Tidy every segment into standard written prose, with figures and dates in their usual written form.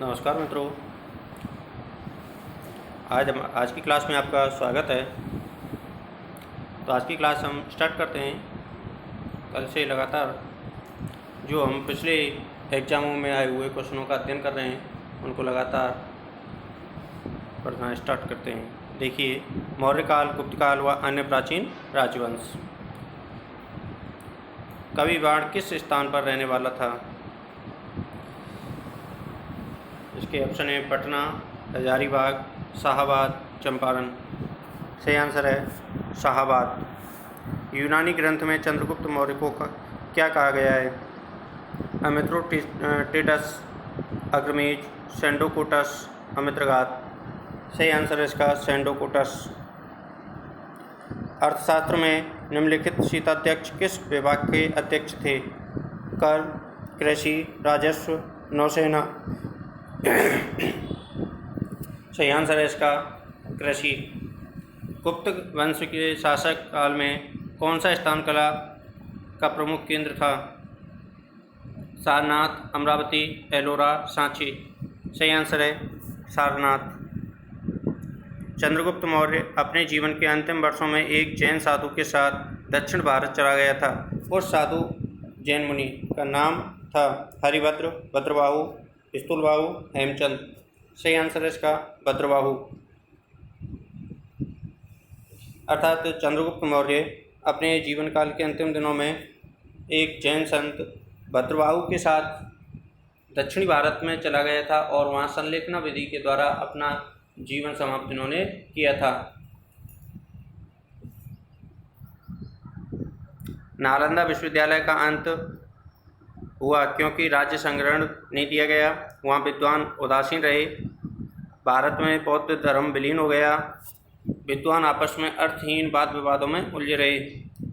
नमस्कार मित्रों। आज की क्लास में आपका स्वागत है। तो आज की क्लास हम स्टार्ट करते हैं। कल से लगातार जो हम पिछले एग्जामों में आए हुए क्वेश्चनों का अध्ययन कर रहे हैं उनको लगातार पढ़ना स्टार्ट करते हैं। देखिए, मौर्य काल, गुप्त काल व अन्य प्राचीन राजवंश। कवि बाण किस स्थान पर रहने वाला था? इसके ऑप्शन है पटना, हजारीबाग, शाहाबाद, चंपारण। सही आंसर है शाहाबाद। यूनानी ग्रंथ में चंद्रगुप्त मौर्य को क्या कहा गया है? अमित्रोटेटस, अग्रमीज, सेंडोकोटस, अमित्रघात। सही आंसर है इसका सेंडोकोटस। अर्थशास्त्र में निम्नलिखित शीताध्यक्ष किस विभाग के अध्यक्ष थे? कर, कृषि, राजस्व, नौसेना। सही आंसर है इसका कृषि। गुप्त वंश के शासक काल में कौन सा स्थान कला का प्रमुख केंद्र था? सारनाथ, अमरावती, एलोरा, सांची। सही आंसर है सारनाथ। चंद्रगुप्त मौर्य अपने जीवन के अंतिम वर्षों में एक जैन साधु के साथ दक्षिण भारत चला गया था। उस साधु जैन मुनि का नाम था हरिभद्र, भद्रबाहु, स्थूलबाहु, हेमचंद। सही आंसर है इसका भद्रबाहु। अर्थात चंद्रगुप्त मौर्य अपने जीवन काल के अंतिम दिनों में एक जैन संत भद्रबाहु के साथ दक्षिणी भारत में चला गया था और वहाँ संलेखना विधि के द्वारा अपना जीवन समाप्त इन्होंने किया था। नालंदा विश्वविद्यालय का अंत हुआ क्योंकि राज्य संग्रहण नहीं दिया गया। वहाँ विद्वान उदासीन रहे। भारत में बौद्ध धर्म विलीन हो गया। विद्वान आपस में अर्थहीन वाद विवादों में उलझे रहे।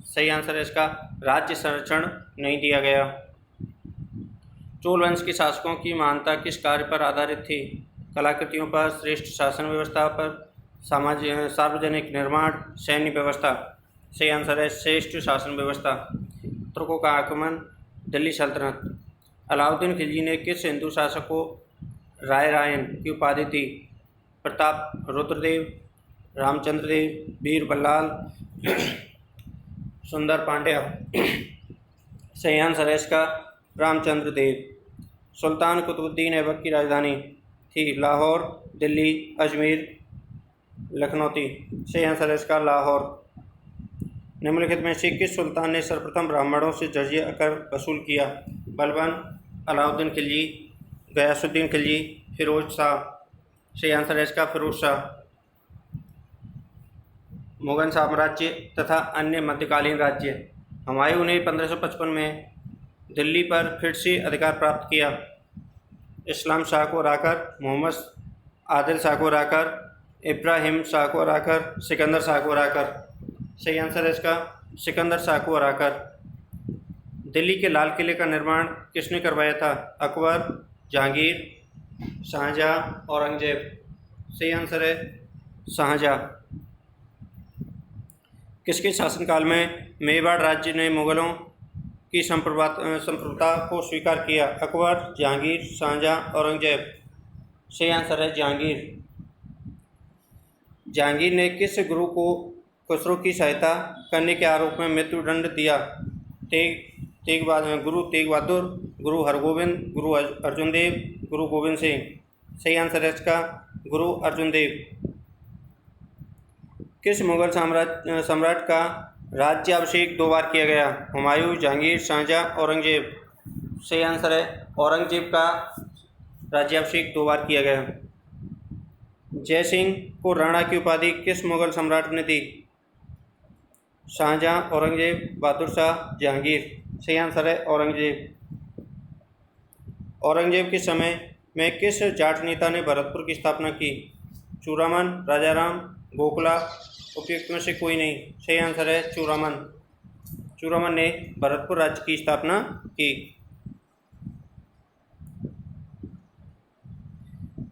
सही आंसर है इसका राज्य संरक्षण नहीं दिया गया। चोल वंश के शासकों की महानता किस कार्य पर आधारित थी? कलाकृतियों पर, श्रेष्ठ शासन व्यवस्था पर, सार्वजनिक निर्माण, सैन्य व्यवस्था। सही आंसर है श्रेष्ठ शासन व्यवस्था। तुर्कों का आक्रमण, दिल्ली सल्तनत। अलाउद्दीन खिलजी ने किस हिंदू शासक को राय रायन की उपाधि दी? प्रताप रुद्रदेव, रामचंद्र देव, वीर बल्लाल, सुंदर पांड्या। सही आंसर है इसका रामचंद्र देव। सुल्तान कुतुबुद्दीन ऐबक की राजधानी थी लाहौर, दिल्ली, अजमेर, लखनौती। सही आंसर है इसका लाहौर। निम्नलिखित में से किस सुल्तान ने सर्वप्रथम ब्राह्मणों से जजिया कर वसूल किया? बलबन, अलाउद्दीन खिलजी, गयासुद्दीन खिलजी, फिरोज शाह। सही आंसर है इसका फिरोज शाह। मुगल साम्राज्य तथा अन्य मध्यकालीन राज्य। हुमायूं ने 1555 में दिल्ली पर फिर से अधिकार प्राप्त किया। इस्लाम शाह को हराकर, मोहम्मद आदिल शाह को हराकर, इब्राहिम शाह को हराकर, सिकंदर शाह को हराकर। सही आंसर है इसका सिकंदर शाह को हराकर। दिल्ली के लाल किले का निर्माण किसने करवाया था? अकबर, जहांगीर, शाहजहां, औरंगजेब। सही आंसर है शाहजहां। किसके शासनकाल में मेवाड़ राज्य ने मुगलों की संप्रभुता को स्वीकार किया? अकबर, जहांगीर, शाहजहां, औरंगजेब। सही आंसर है जहांगीर। जहांगीर ने किस गुरु को खुसरो की सहायता करने के आरोप में मृत्युदंड दिया? गुरु तेग बहादुर, गुरु हरगोविंद, गुरु अर्जुन देव, गुरु गोविंद सिंह। सही आंसर है इसका गुरु अर्जुन देव। किस मुगल सम्राट का राज्याभिषेक 2 बार किया गया? हुमायूं, जहांगीर, शाहजहां, औरंगजेब। सही आंसर है औरंगजेब का राज्याभिषेक 2 बार किया गया। जय सिंह को राणा की उपाधि किस मुगल सम्राट ने दी? शाहजहां, औरंगजेब, बहादुर शाह, जहांगीर। सही आंसर है औरंगजेब। औरंगजेब के समय में किस जाट नेता ने भरतपुर की स्थापना की? चूड़ामन, राजाराम, गोखला, उपयुक्त में से कोई नहीं। सही आंसर है चूड़ामन। चूड़ामन ने भरतपुर राज्य की स्थापना की।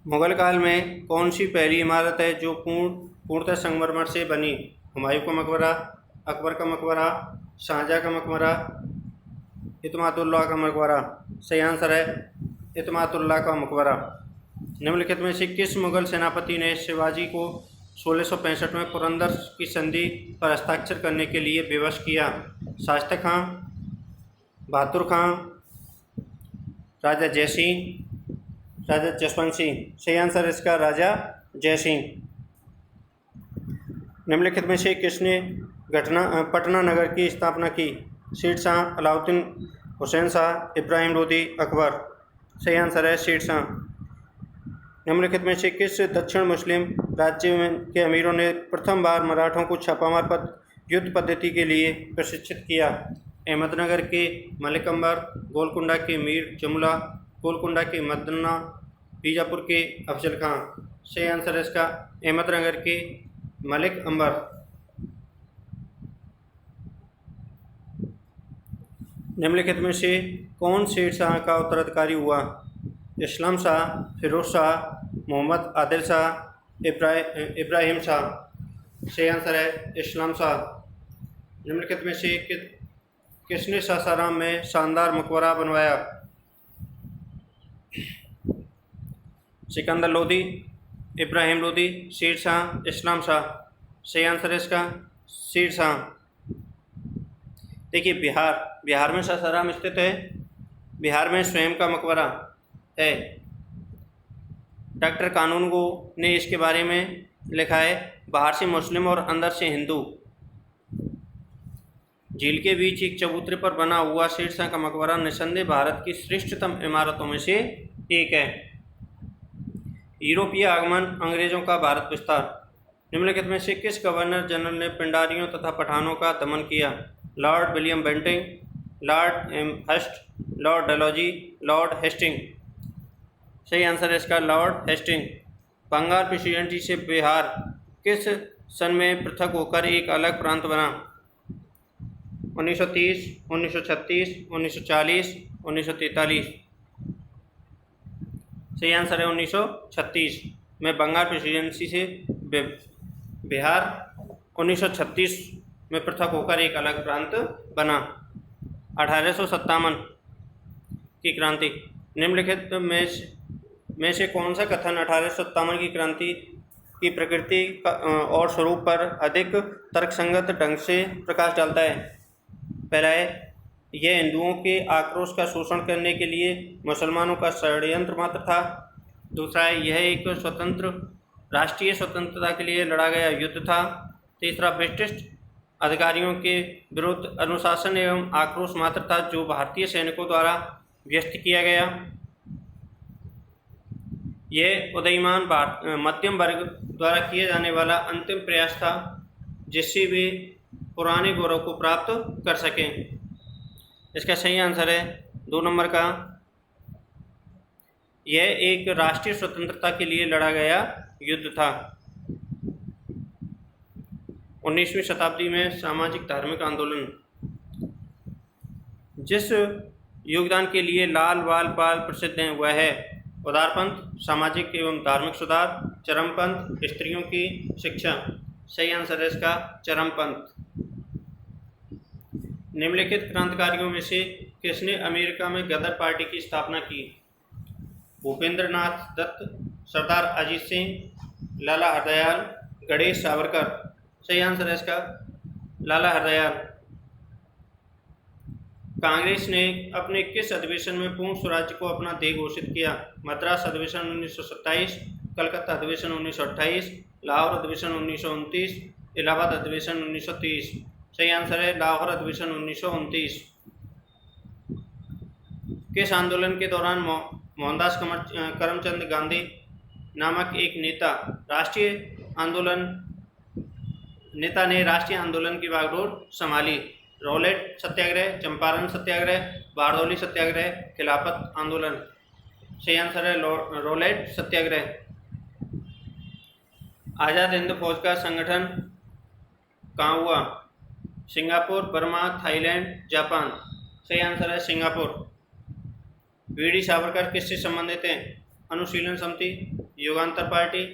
मुगल काल में कौन सी पहली इमारत है जो पूर्णतः संगमरमर से बनी? हुमायूं का मकबरा, अकबर का मकबरा, शाहजहां का मकबरा, इत्मादुल्लाह का मकबरा। सही आंसर है इत्मादुल्लाह का मकबरा। निम्नलिखित में से किस मुगल सेनापति ने शिवाजी को 1665 में पुरंदर की संधि पर हस्ताक्षर करने के लिए विवश किया? शास्त्री खां, बहादुर खां, राजा जयसिंह, राजा जसवंत सिंह। सही आंसर इसका राजा जयसिंह। निम्नलिखित में से किसने पटना नगर की स्थापना की? शेरशाह, अलाउद्दीन, हुसैन शाह, इब्राहिम लोदी, अकबर। सही आंसर है शेरशाह। निम्नलिखित में से किस दक्षिण मुस्लिम राज्य के अमीरों ने प्रथम बार मराठों को छापामार युद्ध पद्धति के लिए प्रशिक्षित किया? अहमदनगर के मलिक अंबर, गोलकुंडा के मीर जमुला, गोलकुंडा के मदना, बीजापुर के अफजल खां। सही आंसर है इसका अहमदनगर के मलिक अंबर। निम्नलिखित में से कौन शेरशाह का उत्तराधिकारी हुआ? इस्लाम शाह, फिरोज शाह, मोहम्मद आदिल शाह, इब्राहिम शाह। सही आंसर है इस्लाम शाह। निम्नलिखित में से किसने सासाराम में शानदार मकबरा बनवाया? सिकंदर लोदी, इब्राहिम लोदी, शेरशाह, इस्लाम शाह। सही आंसर है इसका शेरशाह। देखिए बिहार में सासाराम स्थित है। बिहार में स्वयं का मकबरा है। डॉक्टर कानूनगो ने इसके बारे में लिखा है, बाहर से मुस्लिम और अंदर से हिंदू। झील के बीच एक चबूतरे पर बना हुआ शेरशाह का मकबरा निस्संदेह भारत की श्रेष्ठतम इमारतों में से एक है। यूरोपीय आगमन, अंग्रेजों का भारत विस्तार। निम्नलिखित में से किस गवर्नर जनरल ने पिंडारियों तथा पठानों का दमन किया? Lord William Bentinck, Lord Amherst, Lord Dalhousie, Lord Hastings. सही आंसर है इसका लॉर्ड हेस्टिंग। बंगाल प्रेसिडेंसी से बिहार किस सन में पृथक होकर एक अलग प्रांत बना? 1930, 1936, 1940, 1943। सही आंसर है 1936 में बंगाल प्रेसिडेंसी से बिहार 1936 में पृथक होकर एक अलग प्रांत बना। 1857 की क्रांति। निम्नलिखित में से कौन सा कथन 1857 की क्रांति की प्रकृति और स्वरूप पर अधिक तर्कसंगत ढंग से प्रकाश डालता है? पहला है, यह हिंदुओं के आक्रोश का शोषण करने के लिए मुसलमानों का षड्यंत्र मात्र था। दूसरा है, यह एक स्वतंत्र राष्ट्रीय स्वतंत्रता के लिए लड़ा गया युद्ध था। तीसरा, ब्रिटिश अधिकारियों के विरुद्ध अनुशासन एवं आक्रोश मात्र था जो भारतीय सैनिकों द्वारा व्यस्त किया गया। यह उदयमान मध्यम वर्ग द्वारा किया जाने वाला अंतिम प्रयास था जिससे वे पुराने गौरव को प्राप्त कर सकें। इसका सही आंसर है 2 नंबर का, यह एक राष्ट्रीय स्वतंत्रता के लिए लड़ा गया युद्ध था। 19वीं शताब्दी में सामाजिक धार्मिक आंदोलन। जिस योगदान के लिए लाल बाल पाल प्रसिद्ध हैं वह है उदारपंथ, सामाजिक एवं धार्मिक सुधार, चरमपंथ, स्त्रियों की शिक्षा। सही आंसर है इसका चरमपंथ। निम्नलिखित क्रांतिकारियों में से किसने अमेरिका में गदर पार्टी की स्थापना की? भूपेंद्र नाथ दत्त, सरदार अजीत सिंह, लाला हरदयाल, गणेश सावरकर। सही आंसर है इसका लाला हरदयाल। कांग्रेस ने अपने किस अधिवेशन में पूर्ण स्वराज्य को अपना ध्येय घोषित किया? मद्रास अधिवेशन 1927, कलकत्ता अधिवेशन 1928, लाहौर अधिवेशन 1929, इलाहाबाद अधिवेशन 1930। सही आंसर है लाहौर अधिवेशन 1929। किस आंदोलन के दौरान मोहनदास करमचंद गांधी नामक एक नेता ने राष्ट्रीय आंदोलन की बागडोर संभाली? रॉलेट सत्याग्रह, चंपारण सत्याग्रह, बारदौली सत्याग्रह, खिलाफत आंदोलन। सही आंसर है रॉलेट सत्याग्रह। आज़ाद हिंद फौज का संगठन कहाँ हुआ? Singapore, Burma, Thailand, Japan. सही आंसर है सिंगापुर। वीडी सावरकर किससे संबंधित हैं? अनुशीलन समिति, युगांतर पार्टी,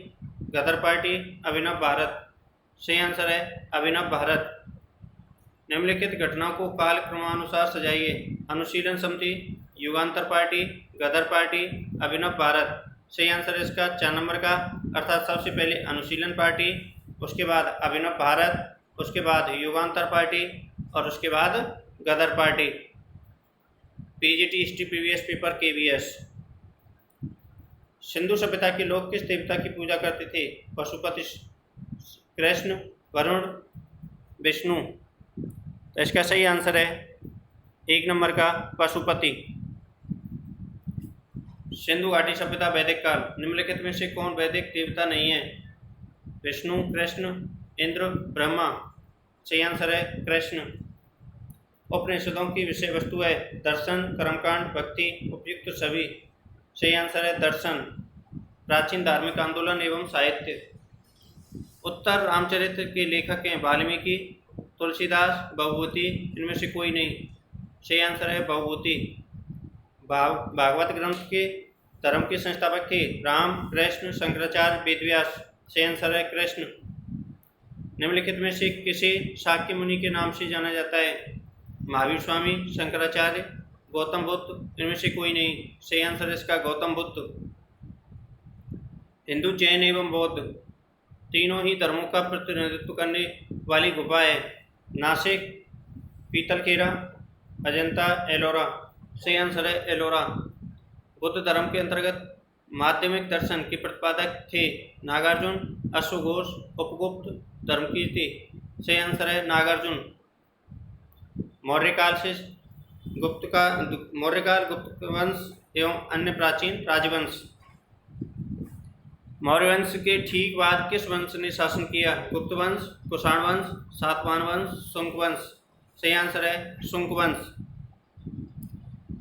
गदर पार्टी, अभिनव भारत। सही आंसर है अभिनव भारत। निम्नलिखित घटनाओं को काल क्रमानुसार सजाइए। अनुशीलन समिति, युगांतर पार्टी, गदर पार्टी, अभिनव भारत। सही आंसर है इसका 4 नंबर का, अर्थात सबसे पहले अनुशीलन पार्टी, उसके बाद अभिनव भारत, उसके बाद युगांतर पार्टी और उसके बाद Ghadar party. PGT history previous paper KVS। सिंधु सभ्यता के लोग किस देवता की पूजा करते थे? पशुपति, कृष्ण, वरुण, विष्णु। तो इसका सही आंसर है 1 नंबर का पशुपति। सिंधु घाटी सभ्यता वैदिक काल, निम्नलिखित में से कौन वैदिक देवता नहीं है? विष्णु, कृष्ण, इंद्र, ब्रह्मा। सही आंसर है कृष्ण। उपनिषदों की विषय वस्तु है दर्शन, कर्मकांड, भक्ति, उपयुक्त सभी। सही आंसर है दर्शन। प्राचीन धार्मिक आंदोलन एवं साहित्य। उत्तर रामचरित्र के लेखक हैं वाल्मीकि, तुलसीदास, भवभूति, इनमें से कोई नहीं। सही आंसर है भवभूति। भागवत ग्रंथ के धर्म के संस्थापक थे राम, कृष्ण, शंकराचार्य, वेदव्यास। सही आंसर है कृष्ण। निम्नलिखित में से किसे शाक्य मुनि के नाम से जाना जाता है? महावीर स्वामी, शंकराचार्य, गौतम बुद्ध, इनमें से कोई नहीं। सही आंसर है इसका गौतम बुद्ध। हिंदू, जैन एवं बौद्ध तीनों ही धर्मों का प्रतिनिधित्व करने वाली गुफा है नासिक, पीतलखेरा, अजंता, एलोरा। सही आंसर है एलोरा। बुद्ध धर्म के अंतर्गत माध्यमिक दर्शन के प्रतिपादक थे नागार्जुन, अश्वघोष, उपगुप्त, धर्मकीर्ति। सही आंसर है नागार्जुन। मौर्यकाल गुप्त वंश एवं अन्य प्राचीन राजवंश। मौर्य वंश के ठीक बाद किस वंश ने शासन किया? गुप्त वंश, कुषाण वंश, सातवाहन वंश, शुंग वंश। सही आंसर है शुंग वंश।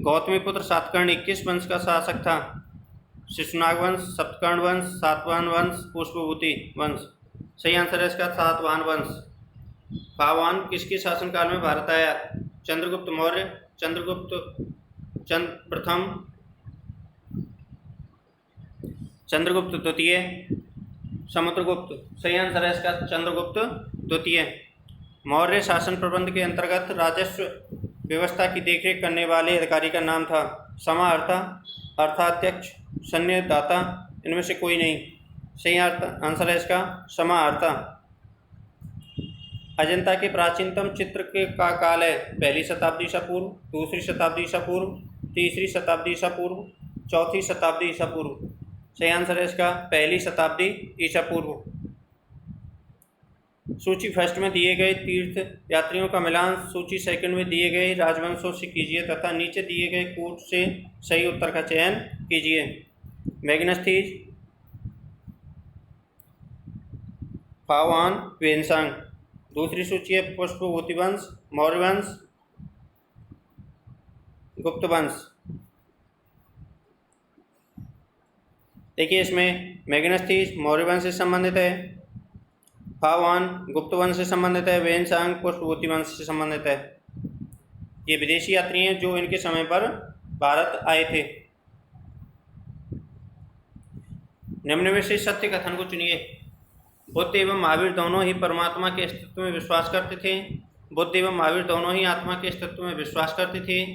गौतमीपुत्र सातकर्णी किस वंश का शासक था? शिशुनाग वंश, सप्तकर्ण वंश, सातवाहन वंश, पुष्पभूति वंश। सही आंसर है इसका सातवाहन वंश। फावान किसके शासनकाल में भारत आया? चंद्रगुप्त मौर्य, प्रथम, चंद्रगुप्त द्वितीय, समुद्रगुप्त। सही आंसर है इसका चंद्रगुप्त द्वितीय। मौर्य शासन प्रबंध के अंतर्गत राजस्व व्यवस्था की देखरेख करने वाले अधिकारी का नाम था समाहर्ता, अर्थाध्यक्ष, सैन्यदाता, इनमें से कोई नहीं। सही आंसर है इसका समाहर्ता। अजंता के प्राचीनतम चित्र का काल है 1ली शताब्दी ईसा पूर्व, 2री शताब्दी ईसा पूर्व, 3री शताब्दी ईसा पूर्व, 4थी शताब्दी ईसा पूर्व। सही आंसर है इसका 1ली शताब्दी ईसा पूर्व। सूची फर्स्ट में दिए गए तीर्थ यात्रियों का मिलान सूची सेकंड में दिए गए राजवंशों से कीजिए तथा नीचे दिए गए कूट से सही उत्तर का चयन कीजिए। मैग्नस्थीज, फावान, वेनसांग। दूसरी सूची है पुष्पभूति वंश, मौर्य वंश, गुप्त वंश। देखिए इसमें मैग्नस्थीज मौर्य वंश से संबंधित है, फावान गुप्त वंश से संबंधित है, वेनसांग पुष्पभूति वंश से संबंधित है। ये विदेशी यात्री हैं जो इनके समय पर भारत आए थे। निम्न में से सत्य कथन को चुनिए। बुद्ध एवं महावीर दोनों ही परमात्मा के अस्तित्व में विश्वास करते थे। बुद्ध एवं महावीर दोनों ही आत्मा के अस्तित्व में विश्वास करते थे।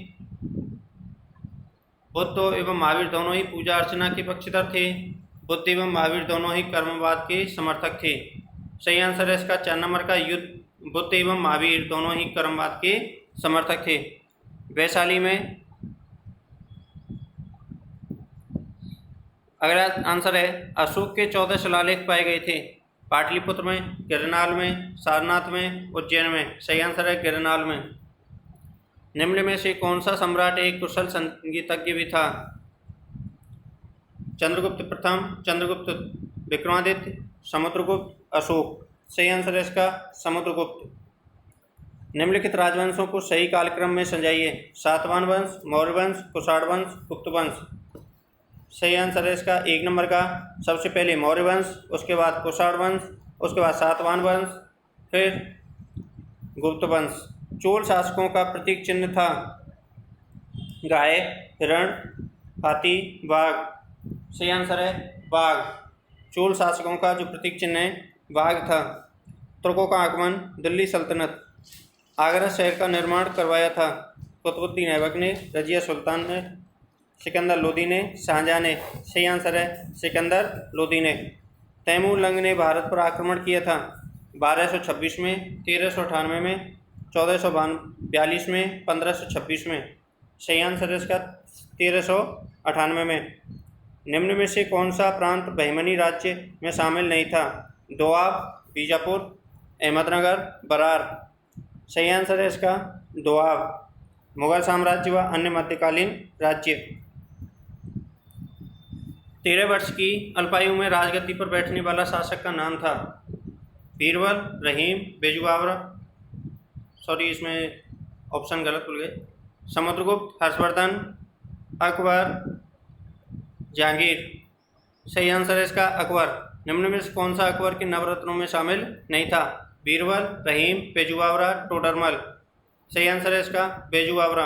बुद्ध एवं महावीर दोनों ही पूजा अर्चना के पक्षधर थे। बुद्ध एवं महावीर दोनों ही कर्मवाद के समर्थक थे। सही आंसर है इसका 4 नंबर का युद्ध। बुद्ध एवं महावीर दोनों ही कर्मवाद के समर्थक थे। वैशाली में अगला आंसर है अशोक के 14 शिलालेख पाए गए थे। पाटलिपुत्र में, गिरनाल में, सारनाथ में, उज्जैन में। सही आंसर है गिरनाल में। निम्न में से कौन सा सम्राट एक कुशल संगीतज्ञ भी था? चंद्रगुप्त प्रथम, चंद्रगुप्त, विक्रमादित्य, समुद्रगुप्त, अशोक। सही आंसर है इसका समुद्रगुप्त। निम्नलिखित राजवंशों को सही कालक्रम में सजाइए। सातवाहन वंश, मौर्य वंश, कुषाण वंश, गुप्त वंश। सही आंसर है इसका 1 नंबर का सबसे पहले मौर्य वंश, उसके बाद कुषाण वंश, उसके बाद सातवाहन वंश, फिर गुप्त वंश। चोल शासकों का प्रतीक चिन्ह था गाय, हिरण, हाथी, बाघ। सही आंसर है बाघ। चोल शासकों का जो प्रतीक चिन्ह है बाघ था। तुर्कों का आगमन, दिल्ली सल्तनत। आगरा शहर का निर्माण करवाया था कुतुबुद्दीन ऐबक ने, रजिया सुल्तान ने, सिकंदर लोदी ने, शाहजहां ने। सही आंसर है सिकंदर लोदी ने। तैमूर लंग ने भारत पर आक्रमण किया था 1226 में, 1398 में, 1442 में, 1526 में। सही आंसर है इसका 1398 में। निम्न में से कौन सा प्रांत बहमनी राज्य में शामिल नहीं था? दोआब, बीजापुर, अहमदनगर, बरार। सही आंसर है इसका दोआब। मुगल साम्राज्य व अन्य मध्यकालीन राज्य। 13 वर्ष की अल्पायु में राजगद्दी पर बैठने वाला शासक का नाम था? बीरबल, रहीम, बेजू बाबर, सॉरी इसमें ऑप्शन गलत भूल गए, समुद्रगुप्त, हर्षवर्धन, अकबर, जहांगीर। सही आंसर है इसका अकबर। निम्न में से कौन सा अकबर के नवरत्नों में शामिल नहीं था? बीरबल, रहीम, बेजू बावरा, टोडरमल। सही आंसर है इसका बेजू बावरा।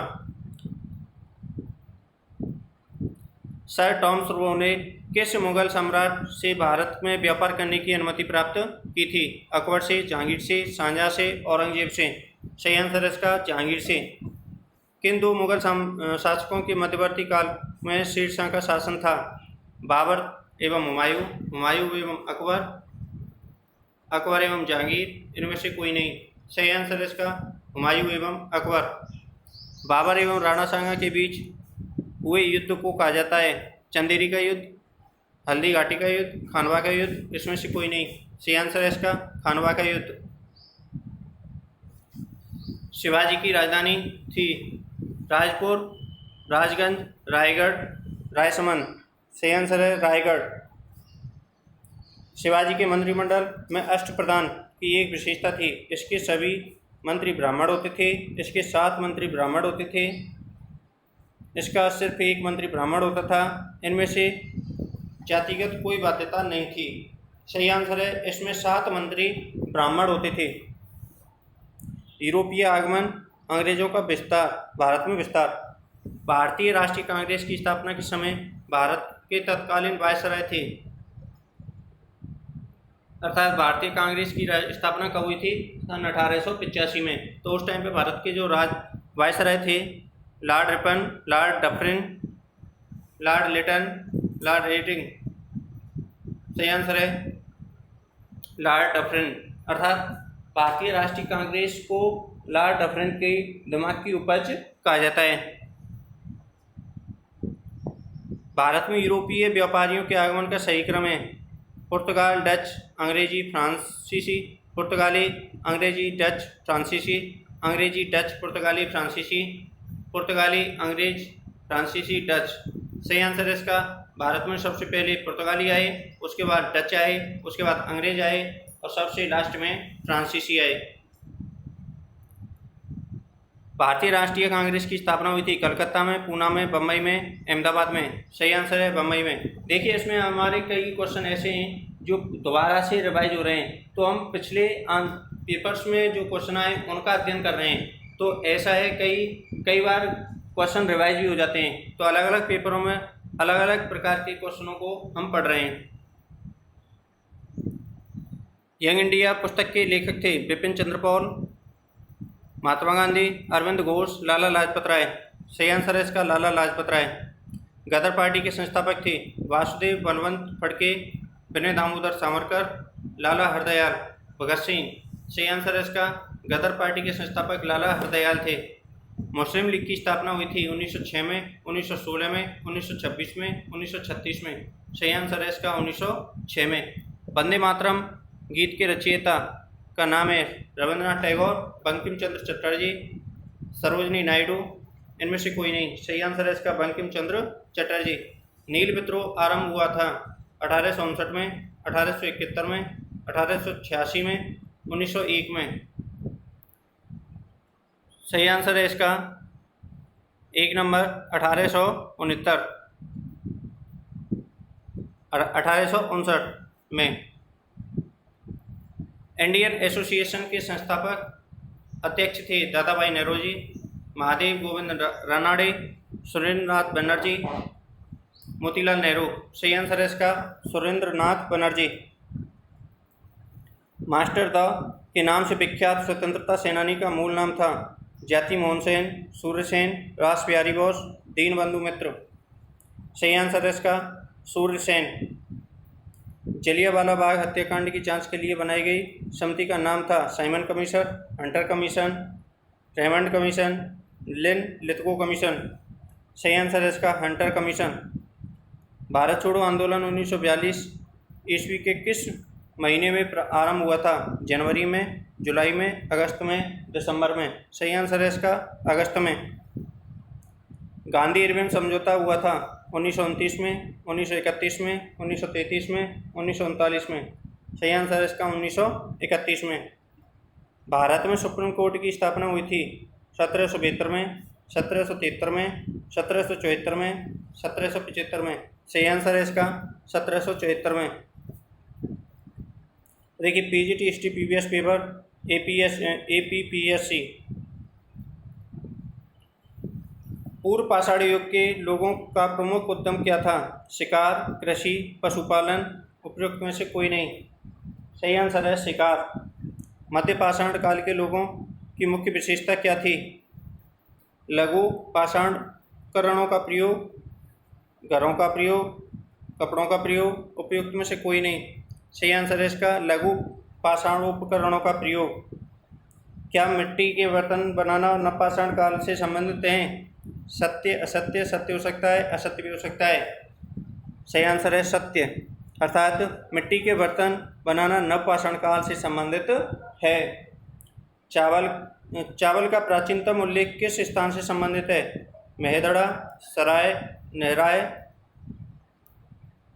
सर टॉमस रो ने किस मुगल सम्राट से भारत में व्यापार करने की अनुमति प्राप्त की थी? अकबर से, जहांगीर से, शाहजहां से, औरंगजेब से। सही आंसर है इसका जहांगीर से। किन दो मुगल शासकों के मध्यवर्ती काल में शीर्षा का शासन था? बाबर एवं हुमायूं, हुमायूं एवं अकबर, अकबर एवं जहांगीर। इनमें से कोई नहीं। सही आंसर है इसका हुमायूं एवं अकबर। बाबर एवं राणा सांगा के बीच हुए युद्ध को कहा जाता है? चंदेरी का युद्ध, हल्दी घाटी का युद्ध, खानवा का युद्ध। इसमें से कोई नहीं। सही आंसर है इसका खानवा का युद्ध। शिवाजी की राजधानी थी? राजपुर, राजगंज, रायगढ़, रायसमंद। सही आंसर है रायगढ़। शिवाजी के मंत्रिमंडल में अष्टप्रधान की एक विशेषता थी? इसके सभी मंत्री ब्राह्मण होते थे, इसके 7 मंत्री ब्राह्मण होते थे, इसका सिर्फ एक मंत्री ब्राह्मण होता था। इनमें से जातिगत कोई बाध्यता नहीं थी। सही आंसर है इसमें 7 मंत्री ब्राह्मण होते थे। यूरोपीय आगमन, अंग्रेजों का विस्तार, भारत में विस्तार। भारतीय राष्ट्रीय कांग्रेस की स्थापना के समय भारत के तत्कालीन वायसराय थे, अर्थात भारतीय कांग्रेस की स्थापना कब हुई थी? सन 1885 में। तो उस टाइम पे भारत के जो वायसराय थे Lord Ripon, Lord Dufferin, Lord Lytton, Lord Reading. सही आंसर है लॉर्ड डफरिन। अर्थात भारतीय राष्ट्रीय कांग्रेस को लॉर्ड डफरिन के दिमाग की उपज कहा जाता है। भारत में यूरोपीय व्यापारियों के आगमन का सही क्रम है? पुर्तगाल, डच, अंग्रेजी, फ्रांसीसी, पुर्तगाली, अंग्रेजी, डच, फ्रांसीसी, अंग्रेजी, डच, पुर्तगाली, फ्रांसीसी, पुर्तगाली, अंग्रेज, फ्रांसीसी, डच। सही आंसर है इसका भारत में सबसे पहले पुर्तगाली आए, उसके बाद डच आए, उसके बाद अंग्रेज आए और सबसे लास्ट में फ्रांसीसी आए। भारतीय राष्ट्रीय कांग्रेस की स्थापना हुई थी कलकत्ता में, पूना में, बम्बई में, अहमदाबाद में। सही आंसर है बम्बई में। देखिए इसमें हमारे कई क्वेश्चन ऐसे हैं जो दोबारा से रिवाइज हो रहे हैं, तो हम पिछले पेपर्स में जो क्वेश्चन आए उनका अध्ययन कर रहे हैं। तो ऐसा है कई बार क्वेश्चन रिवाइज भी हो जाते हैं, तो अलग अलग पेपरों में अलग अलग प्रकार के क्वेश्चनों को हम पढ़ रहे हैं। यंग इंडिया पुस्तक के लेखक थे बिपिन चंद्र पाल, महात्मा गांधी, अरविंद घोष, लाला लाजपत राय। सही आंसर है इसका लाला लाजपत राय। गदर पार्टी के संस्थापक थे वासुदेव बलवंत फड़के, विनय दामोदर सावरकर, लाला हरदयाल, भगत सिंह। सही आंसर है इसका गदर पार्टी के संस्थापक लाला हरदयाल थे। मुस्लिम लीग की स्थापना हुई थी 1906 में, 1916 में, 1926 में, 1936 में। सही आंसर है इसका 1906 में। वंदे मातरम गीत के रचयिता का नाम है रविंद्रनाथ टैगोर, बंकिम चंद्र चटर्जी, सरोजनी नायडू। इनमें से कोई नहीं। सही आंसर है इसका बंकिम चंद्र चटर्जी। नील विद्रोह आरंभ हुआ था 1859 में, 1871 में, 1886 में, 1901 में। सही आंसर है इसका 1 नंबर 1869 में। इंडियन एसोसिएशन के संस्थापक अध्यक्ष थे दादा भाई नौरोजी, महादेव गोविंद रानाडे, सुरेंद्रनाथ बनर्जी, मोतीलाल नेहरू। सही आंसर है इसका सुरेंद्रनाथ बनर्जी। मास्टर द के नाम से विख्यात स्वतंत्रता सेनानी का मूल नाम था? ज्योति मोहन सेन, सूर्य सेन, रास बिहारी बोस, दीनबंधु मित्र। सही आंसर है इसका सूर्य सेन। जलियांवाला बाग हत्याकांड की जांच के लिए बनाई गई समिति का नाम था Simon commission, Hunter commission, Raymond commission, Linlithgow commission. सही आंसर है इसका हंटर कमीशन। भारत छोड़ो आंदोलन 1942 ईस्वी के किस महीने में आरंभ हुआ था? जनवरी में, जुलाई में, अगस्त में, दिसंबर में? सही आंसर है इसका अगस्त में। गांधी इरविन समझौता हुआ था 1929 में, 1931 में, 1933 में, 1939 में? सही आंसर है इसका 1931 में। भारत में सुप्रीम कोर्ट की स्थापना हुई थी 1772 में, 1773 में, 1774 में, 1775 में? सही आंसर है इसका 1774 में। देखिए PGT history PVS paper APPSC. पूर्व पाषाण युग के लोगों का प्रमुख उद्यम क्या था? शिकार, कृषि, पशुपालन? उपयुक्त में से कोई नहीं। सही आंसर है शिकार। मध्य पाषाण काल के लोगों की मुख्य विशेषता क्या थी? लघु पाषाणकरणों का प्रयोग, घरों का प्रयोग, कपड़ों का प्रयोग? उपयुक्त में से कोई नहीं। सही आंसर है इसका लघु पाषाणोपकरणों का प्रयोग। क्या मिट्टी के बर्तन बनाना नवपाषाण काल से संबंधित हैं? सत्य, असत्य? सत्य हो सकता है, असत्य भी हो सकता है। सही आंसर है सत्य, अर्थात मिट्टी के बर्तन बनाना नवपाषाण काल से संबंधित है। चावल का प्राचीनतम उल्लेख किस स्थान से संबंधित है? मेहदड़ा, सराय, नेहराय,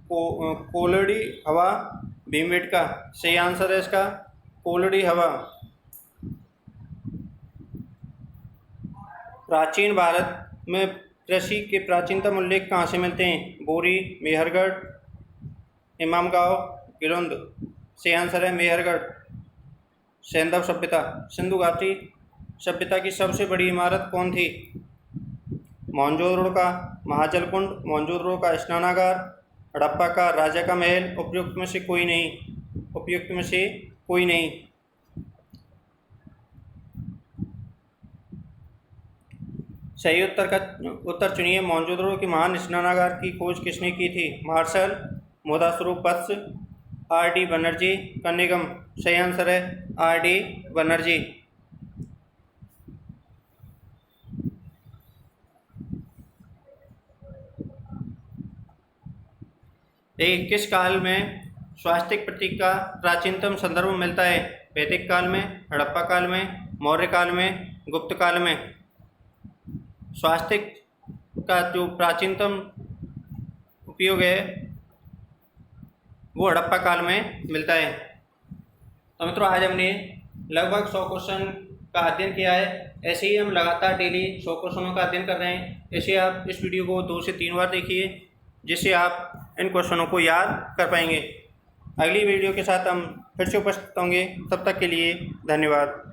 कोलड़ी हवा, भीमबेटका? सही आंसर है इसका कोलड़ी हवा। प्राचीन भारत में कृषि के प्राचीनतम उल्लेख कहाँ से मिलते हैं? बोरी, मेहरगढ़, इमामगांव, गिरंद? सही आंसर है मेहरगढ़। सैंधव सभ्यता। सिंधु घाटी सभ्यता की सबसे बड़ी इमारत कौन थी? मोहनजोदड़ो का महाजल कुंड, मोहनजोदड़ो का स्नानागार, हड़प्पा का राजा का महल? उपयुक्त में से कोई नहीं। उपयुक्त में से कोई नहीं। सही उत्तर चुनिए। मोहनजोदड़ो के महान स्नानागार की खोज किसने की थी? मार्शल, मोदासुरु वत्स, आर.डी. बनर्जी, कनिंघम? सही आंसर है आर.डी. बनर्जी। किस काल में स्वास्तिक प्रतीक का प्राचीनतम संदर्भ मिलता है? वैदिक काल में, हड़प्पा काल में, मौर्य काल में, गुप्त काल में? स्वास्तिक का जो प्राचीनतम उपयोग है वो हड़प्पा काल में मिलता है। तो मित्रों आज हमने लगभग 100 क्वेश्चन का अध्ययन किया है। ऐसे ही हम लगातार डेली 100 क्वेश्चनों का अध्ययन कर रहे हैं। ऐसे आप इस वीडियो को 2 से 3 बार देखिए जिससे आप इन क्वेश्चनों को याद कर पाएंगे। अगली वीडियो के साथ हम फिर से उपस्थित होंगे। तब तक के लिए धन्यवाद।